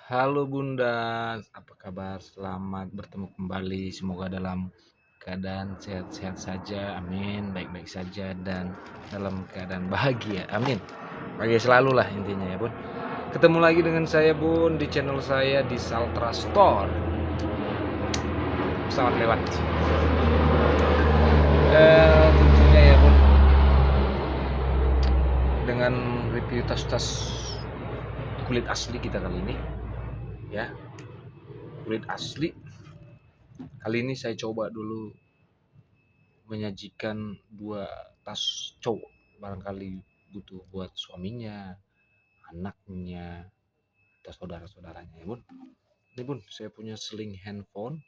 Halo Bunda, apa kabar? Selamat bertemu kembali. Semoga dalam keadaan sehat-sehat saja, amin. Baik-baik saja dan dalam keadaan bahagia, amin. Bahagia selalu lah intinya ya Bun. Ketemu lagi dengan saya Bun di channel saya di Saltra Store. Pesawat lewat. Tentunya ya Bun, dengan review tas-tas kulit asli kita kali ini ya, kulit asli. Kali ini saya coba dulu menyajikan dua tas cowok, barangkali butuh buat suaminya, anaknya, atau saudara-saudaranya ya Bun. Ini Bun, saya punya sling handphone,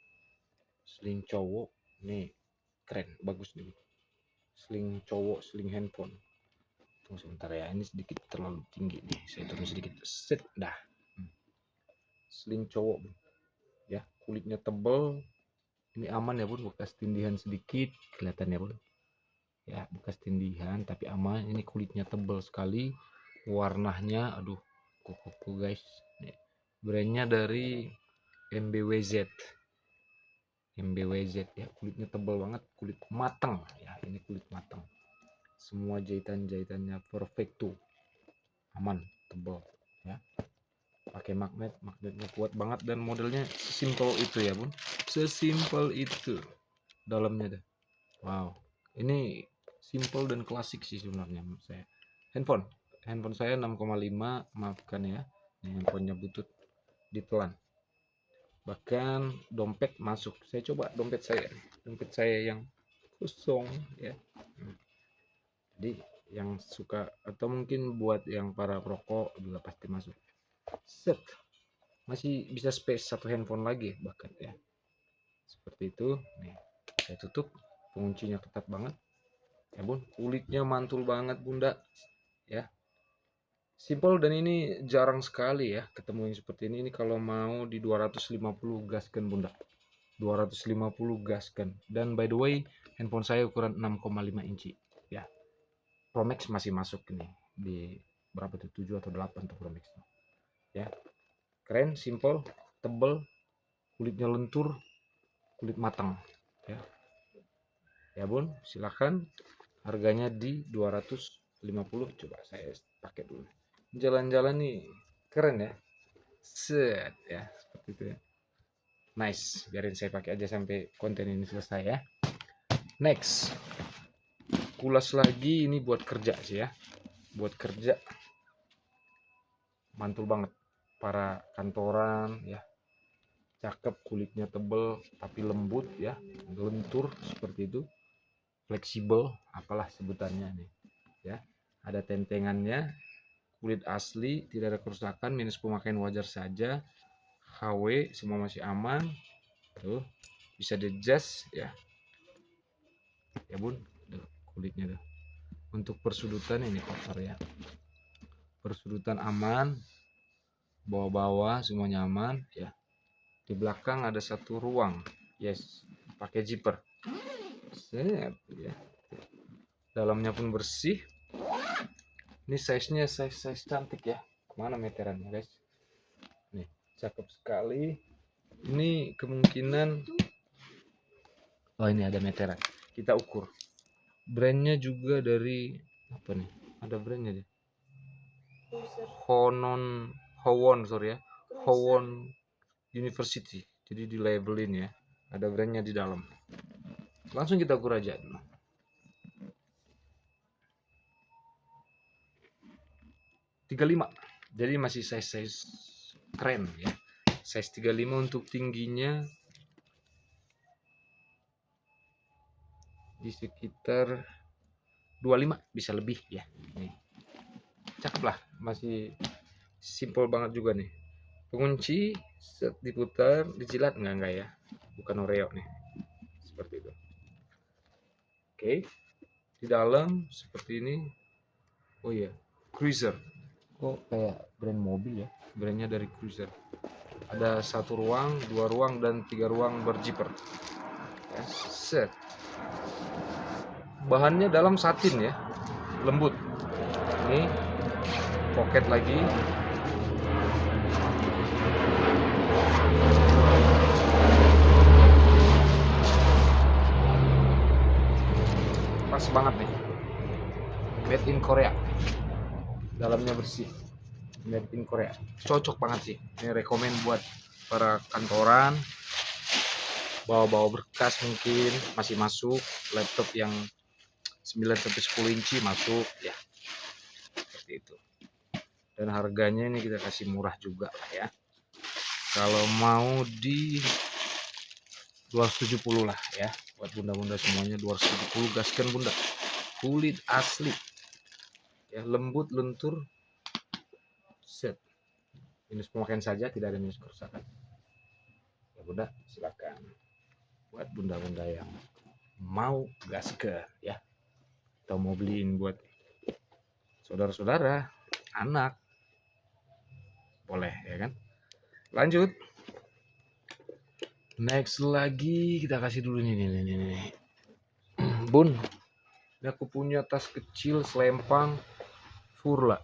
sling cowok, nih keren, bagus nih. Sling cowok, sling handphone. Tunggu sebentar ya, ini sedikit terlalu tinggi nih, saya turun sedikit. Set, dah. Sling cowok Bun, ya kulitnya tebal. Ini aman ya Bun, bekas tindihan sedikit kelihatan ya Bun. Ya bekas tindihan tapi aman. Ini kulitnya tebal sekali, warnanya aduh kuku guys. Nih, brandnya dari MBWZ ya, kulitnya tebal banget, kulit matang ya, ini kulit matang, semua jahitannya perfect tuh, aman, tebal ya, pakai magnetnya kuat banget, dan modelnya simple itu ya Bun, sesimpel itu dalamnya dah. Wow, ini simple dan klasik sih sebenarnya menurut saya. Handphone saya 6,5, maafkan ya. Ini handphonenya butut, ditelan. Bahkan dompet masuk. Saya coba dompet saya yang kosong ya. Jadi yang suka atau mungkin buat yang para perokok juga pasti masuk. Set. Masih bisa space satu handphone lagi bahkan ya. Seperti itu. Nih, saya tutup. Penguncinya ketat banget. Ya Bun, kulitnya mantul banget Bunda ya, simple, dan ini jarang sekali ya ketemu yang seperti ini. Ini kalau mau di 250 gaskan Bunda, 250 gaskan. Dan by the way, handphone saya ukuran 6,5 inci ya, Pro Max masih masuk ini di berapa tuh, 7 atau 8 tuh Pro Max ya. Keren, simple, tebel, kulitnya lentur, kulit matang ya. Ya Bun, silahkan. Harganya di 250. Coba saya pakai dulu. Jalan-jalan nih keren ya. Set ya, seperti itu ya. Nice, biarin saya pakai aja sampai konten ini selesai ya. Next. Kulas lagi, ini buat kerja sih ya. Buat kerja. Mantul banget. Para kantoran ya. Cakep, kulitnya tebel tapi lembut ya. Lentur seperti itu. Fleksibel, apalah sebutannya nih ya. Ada tentengannya, kulit asli, tidak ada kerusakan, minus pemakaian wajar saja, HW semua masih aman tuh, bisa adjust ya ya Bun. Tuh, kulitnya tuh. Untuk persudutan ini kotor ya, persudutan aman, bawah-bawah semuanya aman ya. Di belakang ada satu ruang, yes, pakai zipper. Set ya. Dalamnya pun bersih. Ini size-nya size cantik ya. Mana meterannya guys? Nih, cakep sekali. Ini kemungkinan, oh ini ada meteran. Kita ukur. Brandnya juga dari apa nih? Ada brandnya deh. Howon, sorry ya. Howon University. Jadi di labelin ya. Ada brandnya di dalam. Langsung kita ukur aja. 35. Jadi masih size keren ya. Size 35 untuk tingginya di sekitar 25, bisa lebih ya. Nih. Cakep lah, masih simple banget juga nih. Pengunci set diputar, dijilat enggak ya. Bukan Oreo nih. Seperti itu. Oke. Di dalam seperti ini. Oh iya, Cruiser. Kok kayak brand mobil ya? Brandnya dari Cruiser. Ada 1 ruang, 2 ruang, dan 3 ruang berzipper. Ya, set. Bahannya dalam satin ya, lembut. Ini pocket lagi. banget nih, made in Korea, dalamnya bersih, made in Korea, cocok banget sih. Ini rekomen buat para kantoran, bawa-bawa berkas mungkin masih masuk, laptop yang 9-10 inci masuk ya, seperti itu. Dan harganya ini kita kasih murah juga lah ya, kalau mau di 270 lah ya, buat bunda-bunda semuanya 270, gaskan bunda. Kulit asli ya, lembut, lentur, set, minus pemakaian saja, tidak ada minus kerusakan ya bunda. Silakan buat bunda-bunda yang mau gaskan ya, atau mau beliin buat saudara-saudara, anak, boleh ya kan. Lanjut, next lagi kita kasih dulu nih. Bun, ini aku punya tas kecil selempang Furla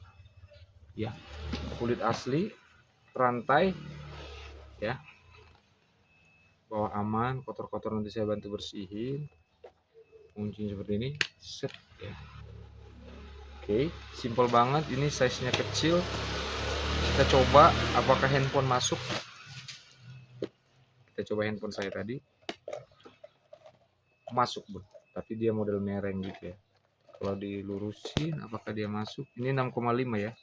ya, kulit asli, rantai ya, bawa aman, kotor-kotor nanti saya bantu bersihin, kuncinya seperti ini, set ya. Oke, simple banget, ini size nya kecil. Kita coba apakah handphone masuk. Kita coba handphone saya tadi masuk bun, tapi dia model mereng gitu ya. Kalau dilurusin apakah dia masuk, ini 6,5 ya,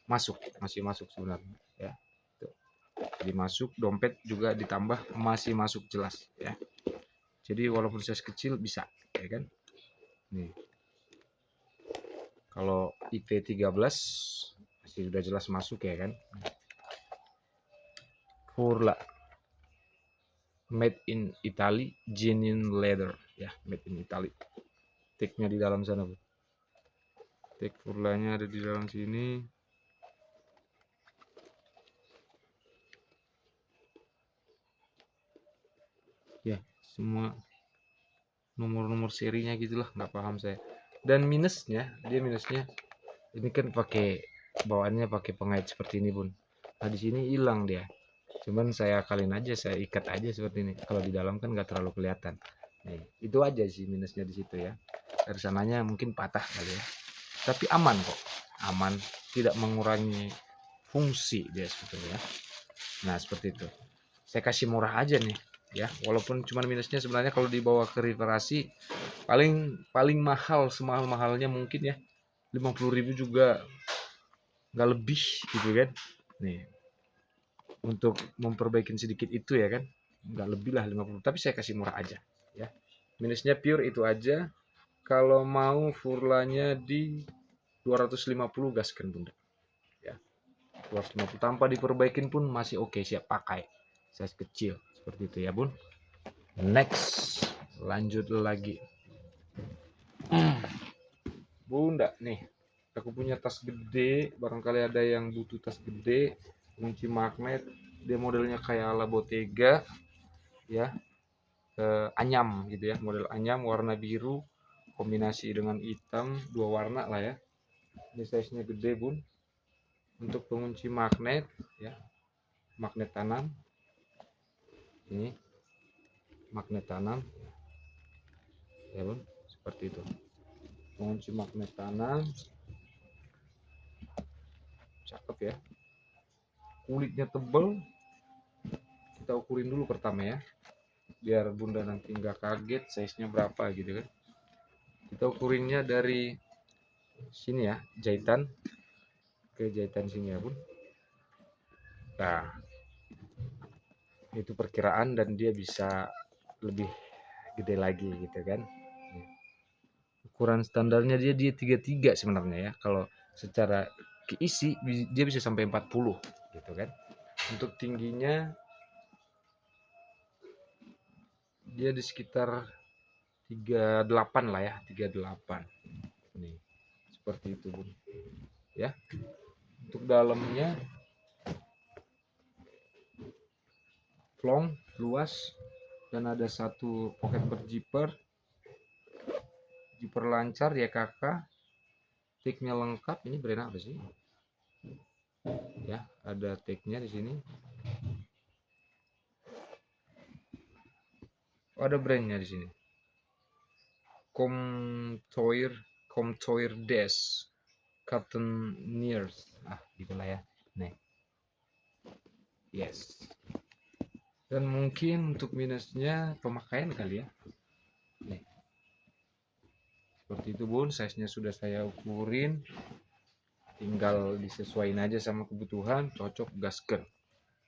masuk, masih masuk sebenarnya ya. Jadi masuk, dompet juga ditambah, masih masuk jelas ya. Jadi walaupun size kecil bisa ya kan. Nih, kalau IP13 masih sudah jelas masuk ya kan. Furla, made in Italy, genuine leather ya, made in Italy. Tagnya di dalam sana bu, tag Furlanya ada di dalam sini ya, semua nomor-nomor serinya gitulah, nggak paham saya. Dan minusnya, dia minusnya ini kan pakai bawaannya pakai pengait seperti ini bun. Nah di sini hilang dia, cuman saya akalin aja, saya ikat aja seperti ini. Kalau di dalam kan nggak terlalu kelihatan. Nih, itu aja sih minusnya di situ ya. Dari sananya mungkin patah kali ya, tapi aman kok, aman, tidak mengurangi fungsi dia sebetulnya. Nah seperti itu, saya kasih murah aja nih ya, walaupun cuma minusnya sebenarnya kalau dibawa ke reparasi paling mahal, semahal mahalnya mungkin ya 50.000 juga nggak lebih gitu kan. Nih, untuk memperbaikin sedikit itu ya kan, nggak lebih lah 50, tapi saya kasih murah aja ya. Minusnya pure itu aja. Kalau mau Furlanya di 250 gaskan bunda ya, 250 tanpa diperbaikin pun masih oke, siap pakai, size kecil seperti itu ya bun. Next, lanjut lagi bunda. Nih, aku punya tas gede, barangkali ada yang butuh tas gede, kunci magnet, dia modelnya kayak ala Bottega ya, anyam gitu ya, model anyam warna biru kombinasi dengan hitam, dua warna lah ya. Ini size nya gede bun, untuk pengunci magnet ya, magnet tanam, ini magnet tanam ya bun, seperti itu, pengunci magnet tanam, cakep ya. Kulitnya tebel, kita ukurin dulu pertama ya, biar bunda nanti nggak kaget size nya berapa gitu kan. Kita ukurinnya dari sini ya, jahitan ke jahitan sini ya bun. Nah itu perkiraan, dan dia bisa lebih gede lagi gitu kan. Ukuran standarnya dia 33 sebenarnya ya, kalau secara keisi dia bisa sampai 40 gitu kan. Untuk tingginya dia di sekitar 38 lah ya, 38 nih, seperti itu bun ya. Untuk dalamnya plong, luas, dan ada satu pocket berjiper, jiper lancar ya kakak, tagnya lengkap. Ini brand apa sih ya, ada tagnya di sini. Oh, ada brandnya di sini. Comtoir Des Cartooniers, gitulah ya. Nih, yes. Dan mungkin untuk minusnya pemakaian kali ya. Nih, seperti itu bun, size-nya sudah saya ukurin, tinggal disesuaikan aja sama kebutuhan, cocok gasken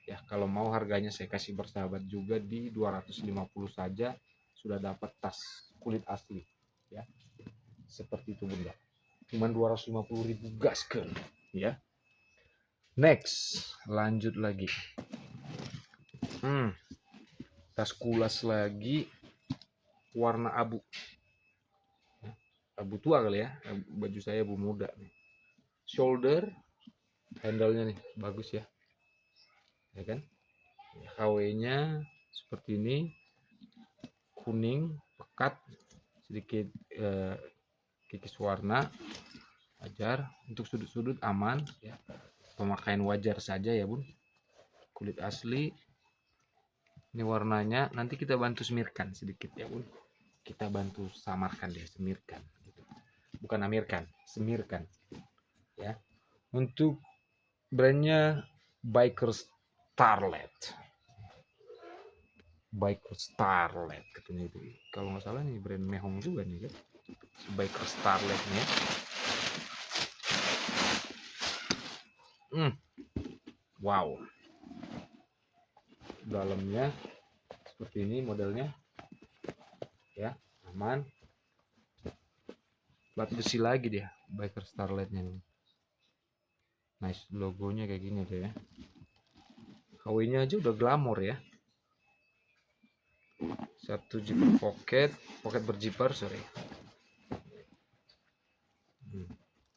ya. Kalau mau harganya saya kasih bersahabat juga, di 250 saja sudah dapat tas kulit asli ya, seperti itu bunda, cuman 250.000 gasken ya. Next, lanjut lagi. Tas kulas lagi, warna abu, abu tua kali ya, baju saya abu muda nih. Shoulder, handle-nya nih bagus ya, ya kan. HW-nya seperti ini, kuning pekat, sedikit kikis warna, wajar. Untuk sudut-sudut aman ya, pemakaian wajar saja ya bun, kulit asli. Ini warnanya nanti kita bantu semirkan sedikit ya bun, kita bantu samarkan dia, semirkan gitu. Bukan amirkan, semirkan ya. Untuk brandnya Biker Starlet katanya itu, kalau nggak salah nih brand Mehong juga nih kan, Biker Starlet nih ya. Wow, dalamnya seperti ini modelnya ya, aman. Plat besi lagi dia, Biker Starletnya nih. Nice, logonya kayak gini deh ya. KW-nya aja udah glamor ya. Satu zipper pocket berjipper, sorry.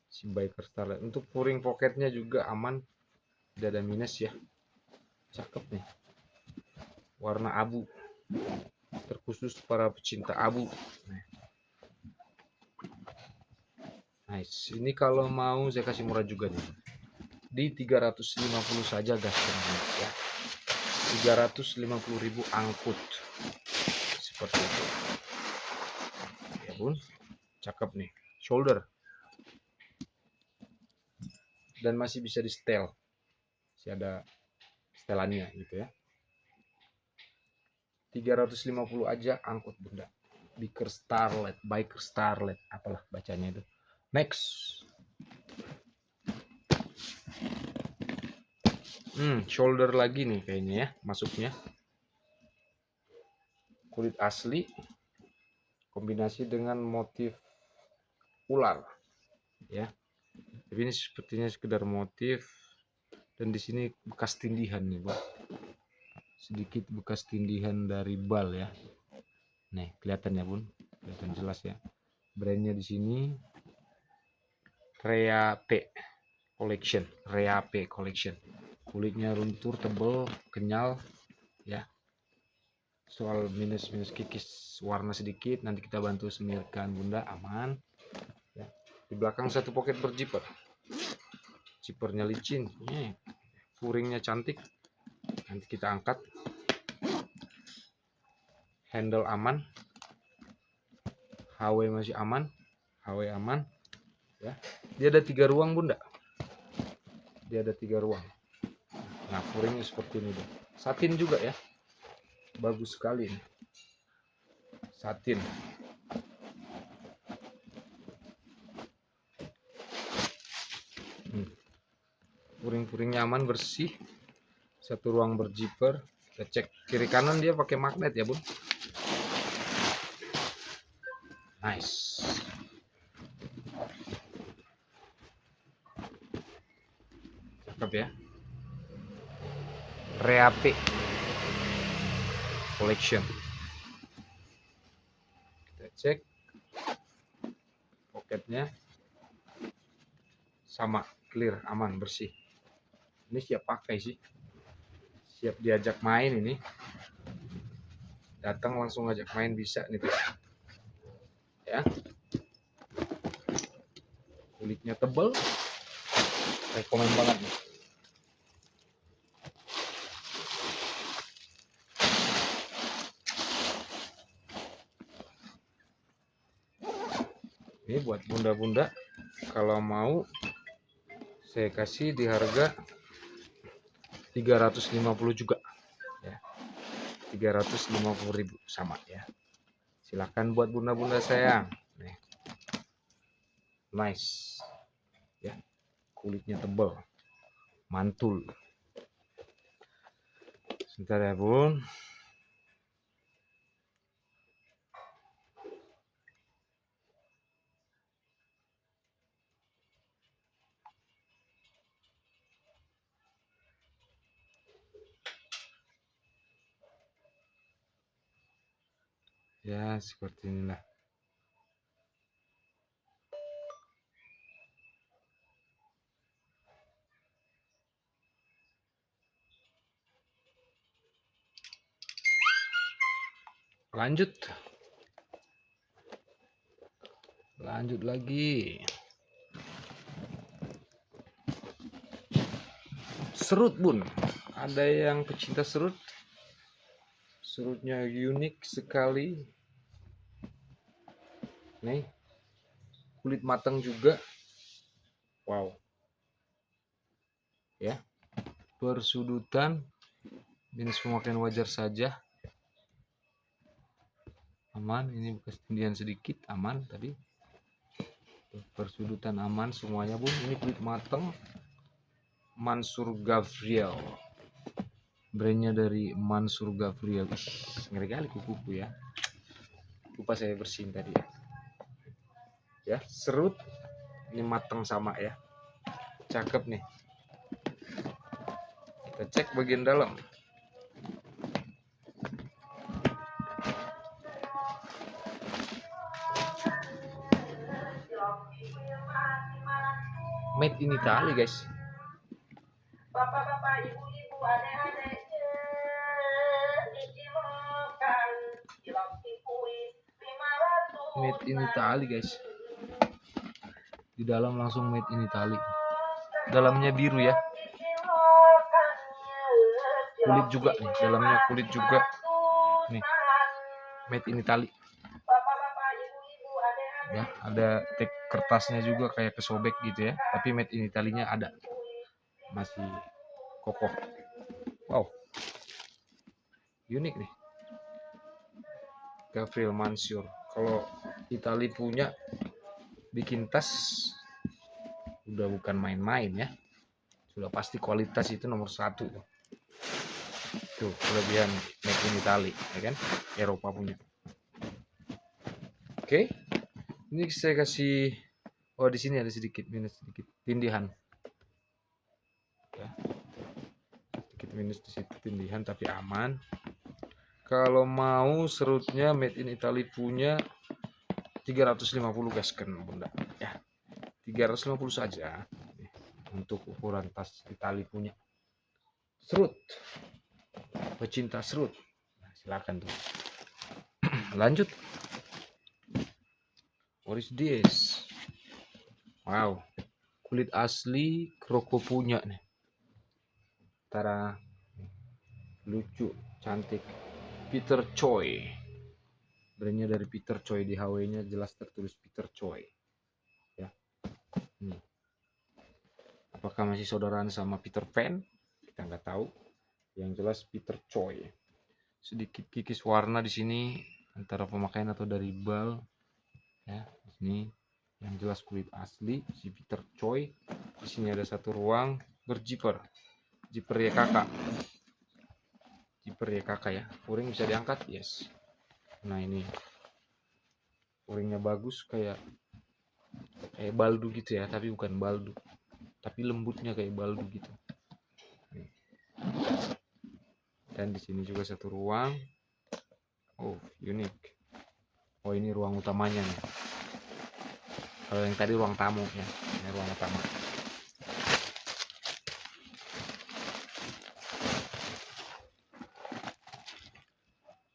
Si Biker Starlet. Untuk puring pocketnya juga aman, tidak ada minus ya. Cakep nih. Warna abu, terkhusus para pecinta abu. Nice. Ini kalau mau saya kasih murah juga nih, di 350 saja gasnya ya. 350.000 angkut, seperti itu ya bun. Cakep nih, shoulder, dan masih bisa di setel, masih ada setelannya gitu ya. 350 aja angkut bunda. Biker Starlet, apalah bacanya itu. Next, shoulder lagi nih kayaknya ya, masuknya kulit asli, kombinasi dengan motif ular ya. Tapi ini sepertinya sekedar motif, dan di sini bekas tindihan nih bang, sedikit bekas tindihan dari bal ya. Nih kelihatan ya bun, kelihatan jelas ya. Brandnya di sini Reape Collection. Kulitnya luntur, tebal, kenyal ya. Soal minus kikis warna sedikit, nanti kita bantu semirkan bunda, aman ya. Di belakang satu pocket berjipper, zippernya licin, puringnya cantik, nanti kita angkat. Handle aman, HW masih aman, HW aman ya. Dia ada 3 ruang bunda, dia ada 3 ruang. Nah puringnya seperti ini deh, satin juga ya, bagus sekali nih, satin. Puring-puringnya aman, bersih. Satu ruang berjipper. Kita cek kiri kanan, dia pakai magnet ya bun. Nice. Cakep ya. Reape Collection. Kita cek pocketnya, sama, clear, aman, bersih. Ini siap pakai sih, siap diajak main ini. Datang langsung ngajak main bisa nih tuh ya. Kulitnya tebal, rekomen banget nih. Ini buat bunda-bunda, kalau mau saya kasih di harga 350 juga ya. 350.000 sama ya. Silakan buat bunda-bunda sayang. Nih. Nice. Ya. Kulitnya tebal. Mantul. Sebentar ya, Bun. Ya, seperti inilah. Lanjut. Lanjut lagi. Serut, Bun. Ada yang pecinta serut. Serutnya unik sekali. Nih. Kulit matang juga. Wow. Ya. Persudutan minus pemakaian wajar saja. Aman, ini bekas tindihan sedikit, aman tadi. Persudutan aman semuanya, Bun. Ini kulit matang. Mansur Gavriel. Brandnya dari Mansur Gavriel. Ngeri kali kuku ya. Lupa saya bersihin tadi ya. Ya, serut. Ini matang sama ya. Cakep nih. Kita cek bagian dalam. Made in Italy, guys. Bapak-bapak, ibu-ibu, adik-adik, Made in Italy, guys. Di dalam langsung made in Italy. Dalamnya biru ya. Kulit juga nih, dalamnya kulit juga. Nih. Made in Italy. Ya, ada tag kertasnya juga kayak kesobek gitu ya, tapi made in Italy-nya ada. Masih kokoh. Wow. Unik nih. Gavril Mansur. Kalau Italia punya bikin tas udah bukan main-main ya. Sudah pasti kualitas itu nomor 1. Tuh, kelebihan made in Italy, ya kan? Eropa punya. Oke. Ini saya kasih, oh di sini ada sedikit minus, sedikit tindihan. Ya. Sedikit minus di situ tindihan tapi aman. Kalau mau serutnya made in Italy punya 350 guys kan, Bunda. Ya. 350 saja untuk ukuran tas Italy punya. Serut. Pecinta serut. Nah, silakan tuh. Lanjut. What is this? Wow. Kulit asli Kroko punya nih. Tara lucu, cantik. Peter Choi. Brandnya dari Peter Choi, di HW-nya jelas tertulis Peter Choi. Ya. Apakah masih saudaraan sama Peter Pan? Kita nggak tahu. Yang jelas Peter Choi. Sedikit kikis warna di sini antara pemakaian atau dari bal. Ya, di sini yang jelas kulit asli si Peter Choi. Di sini ada satu ruang berjiper. Jiper YKK. Jiper YKK ya. Furing bisa diangkat, yes. Nah, ini furingnya bagus kayak baldu gitu ya, tapi bukan baldu. Tapi lembutnya kayak baldu gitu. Dan di sini juga satu ruang. Oh, unik. Oh, ini ruang utamanya nih. Kalau yang tadi ruang tamu ya. Ini ruang utama.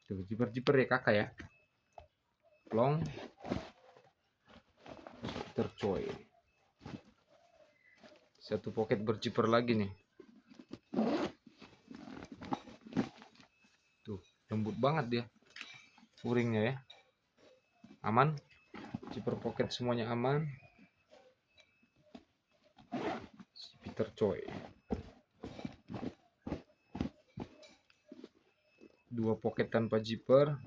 Tuh, jiper-jiper ya kakak ya. Long tercoy. Satu pocket berjiper lagi nih. Tuh, lembut banget dia. Furingnya ya. Aman. zipper pocket semuanya aman. Peter Choi. 2 pocket tanpa zipper,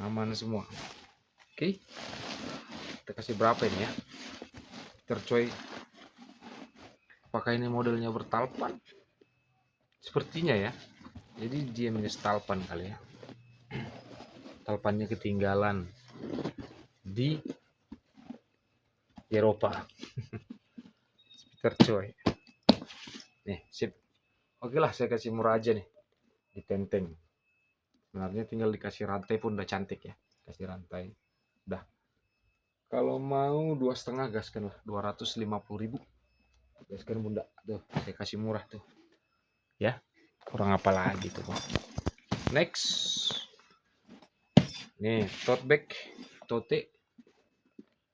aman semua. Oke, kita kasih berapa ini ya? Peter Choi. Apakah ini modelnya bertalpan? Sepertinya ya. Jadi dia minus talpan kali ya. Talpannya ketinggalan di Eropa. Peter Choi. Nih, sip. Oke lah, saya kasih murah aja nih. Ditenteng. Sebenarnya tinggal dikasih rantai pun udah cantik ya. Kasih rantai. Udah. Kalau mau 2,5 gaskan lah. 250.000. Gaskan bunda. Tuh, saya kasih murah tuh. Ya. Kurang apa lagi tuh. Next. Nih, tote bag. Tote.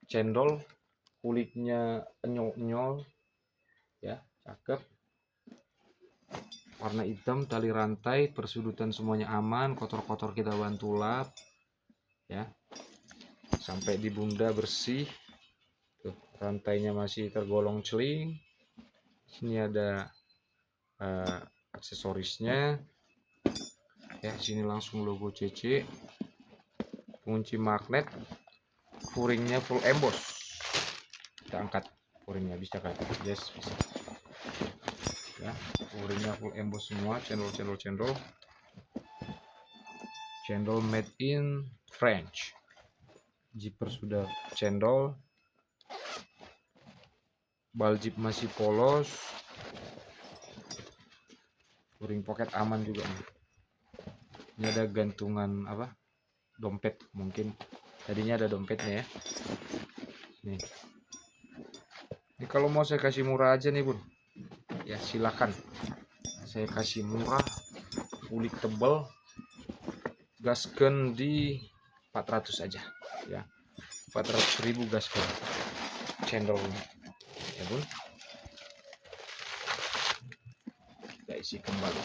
Cendol. Kulitnya enyol-enyol. Ya, cakep. Warna hitam, tali rantai, persudutan semuanya aman, kotor-kotor kita bantu lap ya, sampai di bunda bersih. Tuh, rantainya masih tergolong celing. Sini ada aksesorisnya ya, sini langsung logo CC, pengunci magnet, furingnya full emboss. Kita angkat furingnya, bisa kan? Yes, bisa ya. Furingnya full emboss semua, cendol made in French. Zipper sudah cendol, bal zip masih polos, furing pocket aman juga nih. Ini ada gantungan apa, dompet, mungkin tadinya ada dompetnya ya. Nih, ini kalau mau saya kasih murah aja nih bun ya, silakan. Saya kasih murah, kulit tebal, gasken di 400 aja ya. 400.000 gasken cendol ya bun. Kita isi kembali.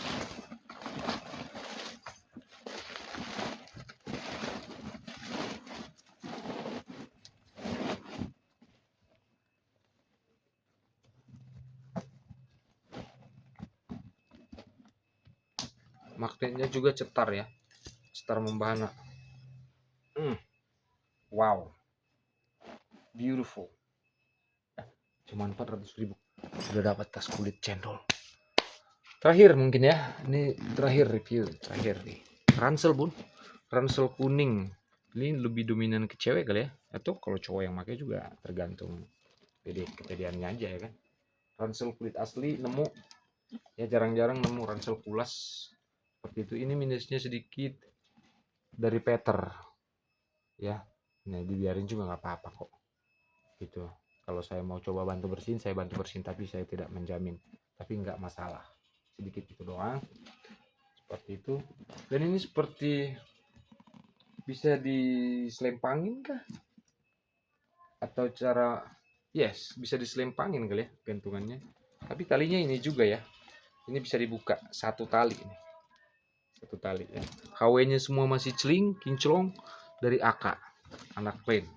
Magnetnya juga cetar ya, cetar membahana. Wow, beautiful. Cuman 400.000 sudah dapat tas kulit cendol. Terakhir mungkin ya, ini terakhir review terakhir nih. Ransel bun, ransel kuning. Ini lebih dominan ke cewek kali ya, atau kalau cowok yang pakai juga tergantung jadi kejadiannya aja ya kan. Ransel kulit asli nemu ya, jarang-jarang nemu ransel pulas seperti itu. Ini minusnya sedikit dari Peter ya. Nah, dibiarin juga nggak apa-apa kok gitu. Kalau saya mau coba bantu bersihin, saya bantu bersihin, tapi saya tidak menjamin, tapi nggak masalah, sedikit itu doang seperti itu. Dan ini seperti bisa diselempangin kah, atau cara yes, bisa diselempangin kali ya gantungannya. Tapi talinya ini juga ya, ini bisa dibuka satu tali ini, satu tali ya. HW-nya semua masih celing kinclong dari AK anak plain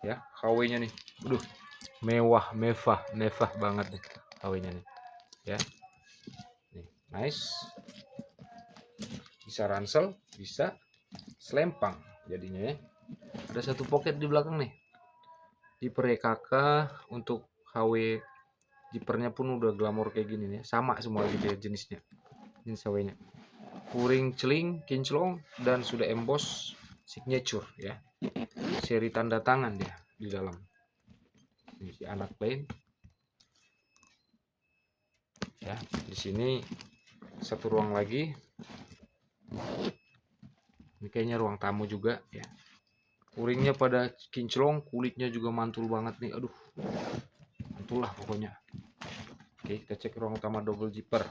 ya. HW-nya nih, aduh, mewah banget nih HW-nya nih ya. Nih, nice. Bisa ransel, bisa selempang jadinya ya. Ada satu pocket di belakang nih. Zipper KK untuk HW, zippernya pun udah glamor kayak gini nih, sama semua gitu ya jenisnya. Ini HW-nya. Furing celing, kinclong, dan sudah emboss signature ya. Seri tanda tangan dia di dalam. Ini si anak plain. Ya, di sini satu ruang lagi. Ini kayaknya ruang tamu juga ya. Furingnya pada kinclong, kulitnya juga mantul banget nih. Aduh, mantul lah pokoknya. Oke, kita cek ruang utama double zipper.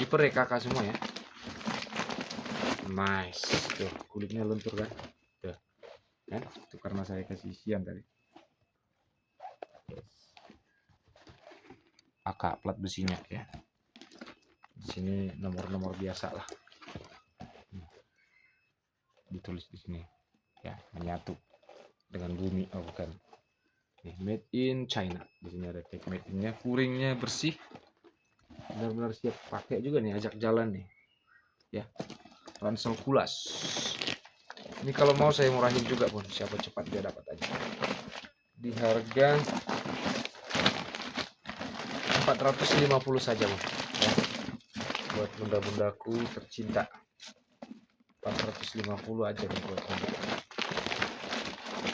Zipper ya kakak semua ya. Nice. Tuh, kulitnya lentur kan. Tuh. Kan? Itu karena saya kasih isian tadi. Yes. AK plat besinya ya. Di sini nomor-nomor biasa lah. Ditulis di sini. ya, menyatu dengan bumi. Oh bukan, nih, made in China. Di sini ada tag made in-nya, furingnya bersih, benar-benar siap pakai juga nih, ajak jalan nih ya. Ransel kulas ini kalau mau saya murahin juga pun, siapa cepat dia dapat aja di harga 450 saja bun ya, buat bunda-bundaku tercinta. 450 aja nih buat bunda.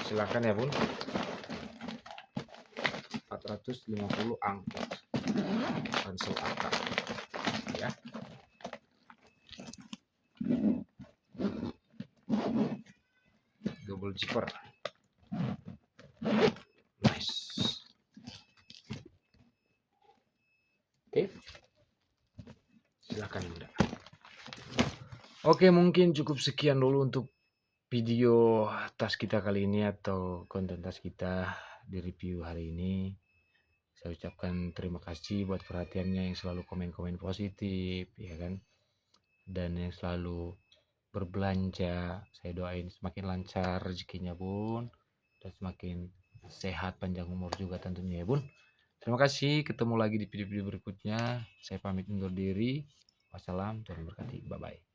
Silakan ya bun, 450 angkot ransel akar ya. Double zipper, nice. Oke, silakan bunda. Oke, mungkin cukup sekian dulu untuk video tas kita kali ini atau konten tas kita di review hari ini. Saya ucapkan terima kasih buat perhatiannya, yang selalu komen-komen positif ya kan, dan yang selalu berbelanja. Saya doain semakin lancar rezekinya bun, dan semakin sehat, panjang umur juga tentunya ya bun. Terima kasih, ketemu lagi di video-video berikutnya. Saya pamit undur diri. Wassalam, Tuhan berkati. Bye bye.